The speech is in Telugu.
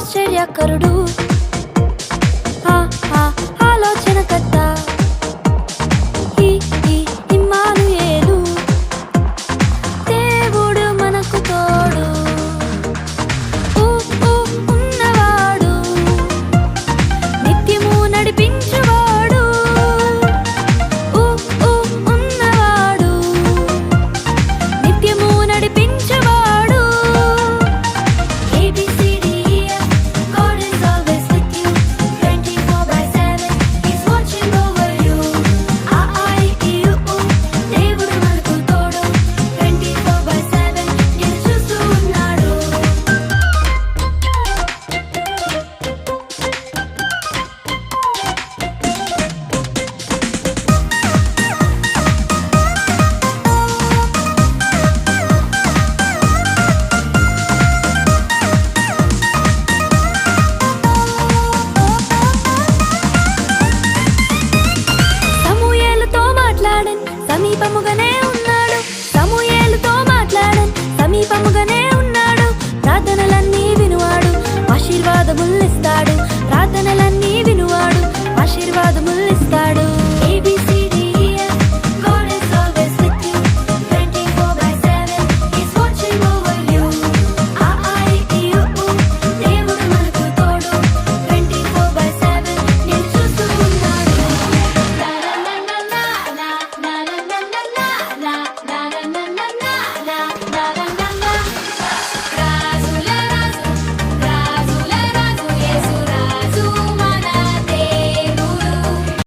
ఆశ్చర్యకరుడు ఆలోచనకర్త ఇమ్మానుయేలు దేవుడు మనకు తోడు ఉన్నవాడు నిత్యము నడిపించువాడు ఉన్నవాడు నిత్యము నడిపించువాడు ABCDEF God is always with you 24/7 He's watching over you దేవుడు మనకు తోడు 24/7 నిన్ను చూస్తూ ఉన్నాడు సమూయేలుతో మాట్లాడన్ సమీపముగానే ఉన్నాడు సమూయేలుతో మాట్లాడన్ సమీపముగా